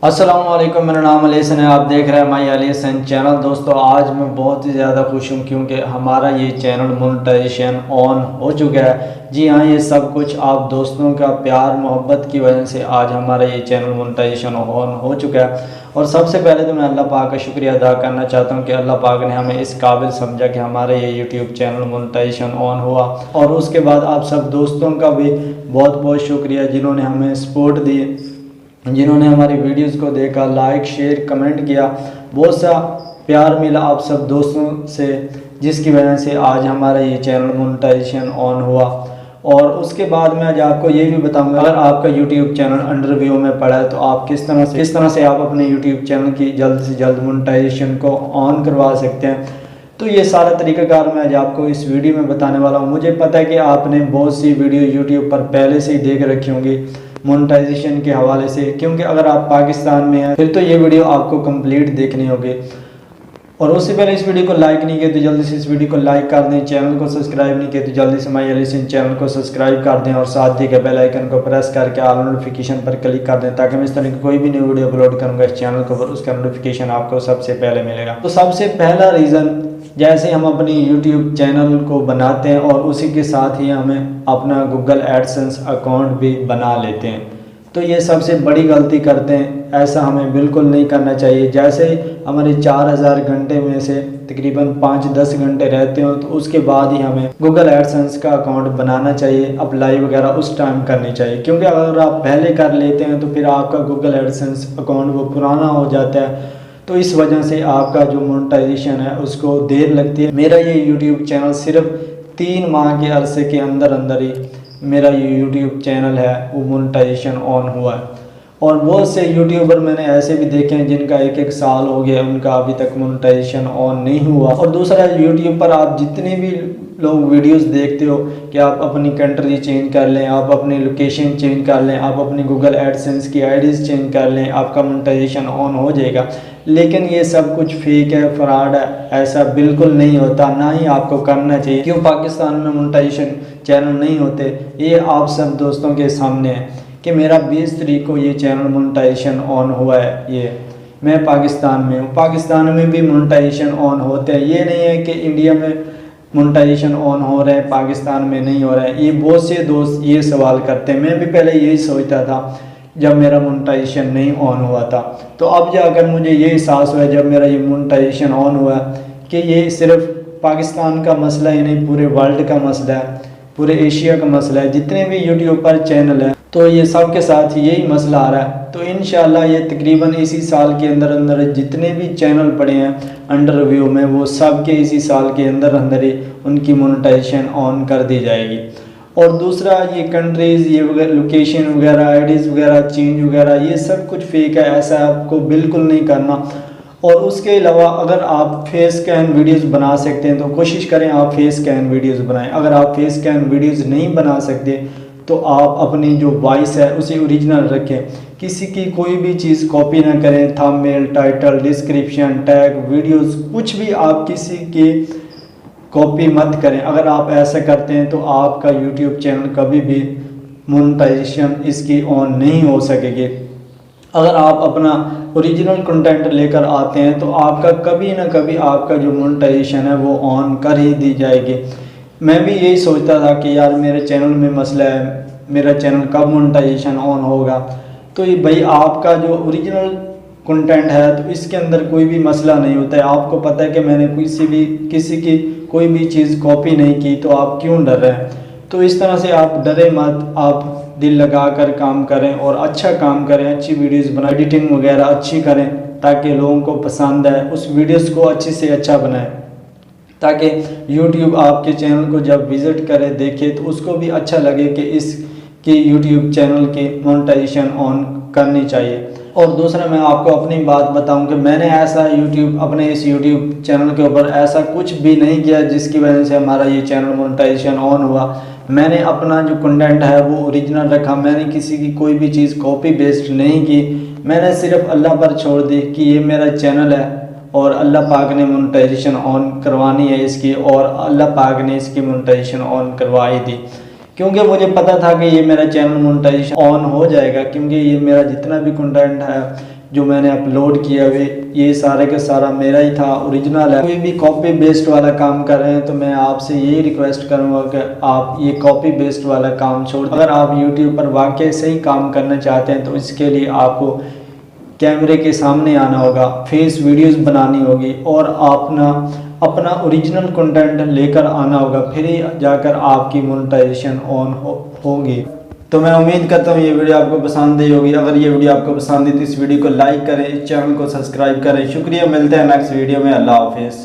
अस्सलाम वालेकुम, मेरा नाम अली हसन है। आप देख रहे हैं माई अली हसन चैनल। दोस्तों आज मैं बहुत ही ज़्यादा खुश हूँ क्योंकि हमारा ये चैनल मोनेटाइजेशन ऑन हो चुका है। जी हाँ, ये सब कुछ आप दोस्तों का प्यार मोहब्बत की वजह से आज हमारा ये चैनल मोनेटाइजेशन ऑन हो चुका है। और सबसे पहले तो मैं अल्लाह पाक का शुक्रिया अदा करना चाहता हूँ कि अल्लाह पाक ने हमें इस काबिल समझा कि हमारा ये यूट्यूब चैनल मोनेटाइजेशन ऑन हुआ। और उसके बाद आप सब दोस्तों का भी बहुत बहुत शुक्रिया जिन्होंने हमें सपोर्ट दी, जिन्होंने हमारी वीडियोस को देखा, लाइक शेयर कमेंट किया। बहुत सा प्यार मिला आप सब दोस्तों से, जिसकी वजह से आज हमारा ये चैनल मोनेटाइजेशन ऑन हुआ। और उसके बाद मैं आज आपको ये भी बताऊंगा, अगर आपका यूट्यूब चैनल अंडर व्यू में पड़ा है तो आप किस तरह से आप अपने यूट्यूब चैनल की जल्द से जल्द मोनेटाइजेशन को ऑन करवा सकते हैं। तो ये सारा तरीकाकार मैं आज आपको इस वीडियो में बताने वाला हूँ। मुझे पता है कि आपने बहुत सी वीडियो यूट्यूब पर पहले से ही देख रखी होंगी मोनेटाइजेशन के हवाले से, क्योंकि अगर आप पाकिस्तान में हैं फिर तो ये वीडियो आपको कंप्लीट देखनी होगी। और उससे पहले इस वीडियो को लाइक नहीं किया तो जल्दी से इस वीडियो को लाइक कर दें, चैनल को सब्सक्राइब नहीं किया तो जल्दी से माई अली हसन चैनल को सब्सक्राइब कर दें और साथ ही के बेल आइकन को प्रेस करके ऑल नोटिफिकेशन पर क्लिक कर दें, ताकि मैं इस तरह की कोई भी न्यू वीडियो अपलोड करूँगा इस चैनल के ऊपर उसका नोटिफिकेशन आपको सबसे पहले मिलेगा। तो सबसे पहला रीज़न, जैसे हम अपनी यूट्यूब चैनल को बनाते हैं और उसी के साथ ही हमें अपना गूगल एडसेंस अकाउंट भी बना लेते हैं, तो ये सबसे बड़ी गलती करते हैं। ऐसा हमें बिल्कुल नहीं करना चाहिए। जैसे हमारे 4000 घंटे में से तकरीबन 5-10 घंटे रहते हो तो उसके बाद ही हमें गूगल एडसेंस का अकाउंट बनाना चाहिए, अप्लाई वगैरह उस टाइम करनी चाहिए। क्योंकि अगर आप पहले कर लेते हैं तो फिर आपका गूगल एडसेंस अकाउंट वो पुराना हो जाता है, तो इस वजह से आपका जो मोनेटाइजेशन है उसको देर लगती है। मेरा ये यूट्यूब चैनल सिर्फ 3 माह के अरसे के अंदर अंदर ही मेरा ये यूट्यूब चैनल है वो मोनेटाइजेशन ऑन हुआ है। और बहुत से यूट्यूबर मैंने ऐसे भी देखे हैं जिनका 1-1 साल हो गया, उनका अभी तक मोनेटाइजेशन ऑन नहीं हुआ। और दूसरा, यूट्यूब पर आप जितने भी लोग वीडियोस देखते हो कि आप अपनी कंट्री चेंज कर लें, आप अपनी लोकेशन चेंज कर लें, आप अपनी गूगल एडसेंस की आईडीज़ चेंज कर लें, आपका मोनेटाइजेशन ऑन हो जाएगा। लेकिन ये सब कुछ फेक है, फ्रॉड है, ऐसा बिल्कुल नहीं होता, ना ही आपको करना चाहिए। क्यों पाकिस्तान में मोनेटाइजेशन चैनल नहीं होते, ये आप सब दोस्तों के सामने है कि मेरा 20 तारीख को ये चैनल मोनेटाइजेशन ऑन हुआ है। ये मैं पाकिस्तान में हूँ, पाकिस्तान में भी मोनेटाइजेशन ऑन होते हैं। ये नहीं है कि इंडिया में मोनेटाइजेशन ऑन हो रहा है पाकिस्तान में नहीं हो रहा है। ये बहुत से दोस्त ये सवाल करते हैं। मैं भी पहले यही सोचता था जब मेरा मोनेटाइजेशन नहीं ऑन हुआ था, तो अब जाकर मुझे ये एहसास हुआ जब मेरा ये मोनेटाइजेशन ऑन हुआ कि ये सिर्फ पाकिस्तान का मसला ही नहीं, पूरे वर्ल्ड का मसला है, पूरे एशिया का मसला है। जितने भी यूट्यूब पर चैनल हैं तो ये सब के साथ यही मसला आ रहा है। तो इंशाल्लाह ये तकरीबन इसी साल के अंदर अंदर जितने भी चैनल पड़े हैं अंडर रिव्यू में, वो सब के इसी साल के अंदर अंदर ही उनकी मोनेटाइजेशन ऑन कर दी जाएगी। और दूसरा, ये कंट्रीज़, ये लोकेशन वगैरह, आईडीज़ वगैरह चेंज वगैरह, ये सब कुछ फेक है, ऐसा आपको बिल्कुल नहीं करना। और उसके अलावा अगर आप फेस स्कैन वीडियोस बना सकते हैं तो कोशिश करें आप फेस स्कैन वीडियोस बनाएं। अगर आप फेस स्कैन वीडियोस नहीं बना सकते तो आप अपनी जो वॉइस है उसे ओरिजिनल रखें, किसी की कोई भी चीज़ कॉपी ना करें। Thumbnail, title, description, tag, videos, कुछ भी आप किसी की कॉपी मत करें। अगर आप ऐसा करते हैं तो आपका यूट्यूब चैनल कभी भी मोनेटाइजेशन इसकी ऑन नहीं हो सकेगी। अगर आप अपना ओरिजिनल कंटेंट लेकर आते हैं तो आपका कभी ना कभी आपका जो मोनेटाइजेशन है वो ऑन कर ही दी जाएगी। मैं भी यही सोचता था कि यार मेरे चैनल में मसला है, मेरा चैनल कब मोनेटाइजेशन ऑन होगा। तो ये भाई आपका जो ओरिजिनल कंटेंट है तो इसके अंदर कोई भी मसला नहीं होता है। आपको पता है कि मैंने किसी की कोई भी चीज़ कॉपी नहीं की, तो आप क्यों डर रहे हैं। तो इस तरह से आप डरे मत, आप दिल लगा कर काम करें और अच्छा काम करें, अच्छी वीडियोस बनाएं, एडिटिंग वगैरह अच्छी करें ताकि लोगों को पसंद आए, उस वीडियोस को अच्छे से अच्छा बनाएं ताकि यूट्यूब आपके चैनल को जब विज़िट करे, देखे तो उसको भी अच्छा लगे कि इसकी यूट्यूब चैनल की मोनेटाइजेशन ऑन करनी चाहिए। और दूसरा, मैं आपको अपनी बात बताऊं कि मैंने ऐसा अपने इस यूट्यूब चैनल के ऊपर ऐसा कुछ भी नहीं किया जिसकी वजह से हमारा ये चैनल मोनेटाइजेशन ऑन हुआ। मैंने अपना जो कंटेंट है वो ओरिजिनल रखा, मैंने किसी की कोई भी चीज़ कॉपी पेस्ट नहीं की। मैंने सिर्फ अल्लाह पर छोड़ दी कि ये मेरा चैनल है और अल्लाह पाक ने मोनेटाइजेशन ऑन करवानी है इसकी, और अल्लाह पाक ने इसकी मोनेटाइजेशन ऑन करवाई थी। क्योंकि मुझे पता था कि ये मेरा चैनल मोनेटाइजेशन ऑन हो जाएगा, क्योंकि ये मेरा जितना भी कंटेंट है जो मैंने अपलोड किया हुए ये सारे का सारा मेरा ही था, ओरिजिनल है। कोई भी कॉपी बेस्ड वाला काम कर रहे हैं तो मैं आपसे यही रिक्वेस्ट करूंगा कि आप ये कॉपी बेस्ड वाला काम छोड़ दें। अगर आप यूट्यूब पर वाकई सही काम करना चाहते हैं तो इसके लिए आपको कैमरे के सामने आना होगा, फेस वीडियोस बनानी होगी और अपना ओरिजिनल कंटेंट लेकर आना होगा, फिर ही जाकर आपकी मोनेटाइजेशन ऑन होगी। तो मैं उम्मीद करता हूँ ये वीडियो आपको पसंद आई होगी। अगर ये वीडियो आपको पसंद आई तो इस वीडियो को लाइक करें, इस चैनल को सब्सक्राइब करें। शुक्रिया, मिलते हैं नेक्स्ट वीडियो में। अल्लाह हाफिज़।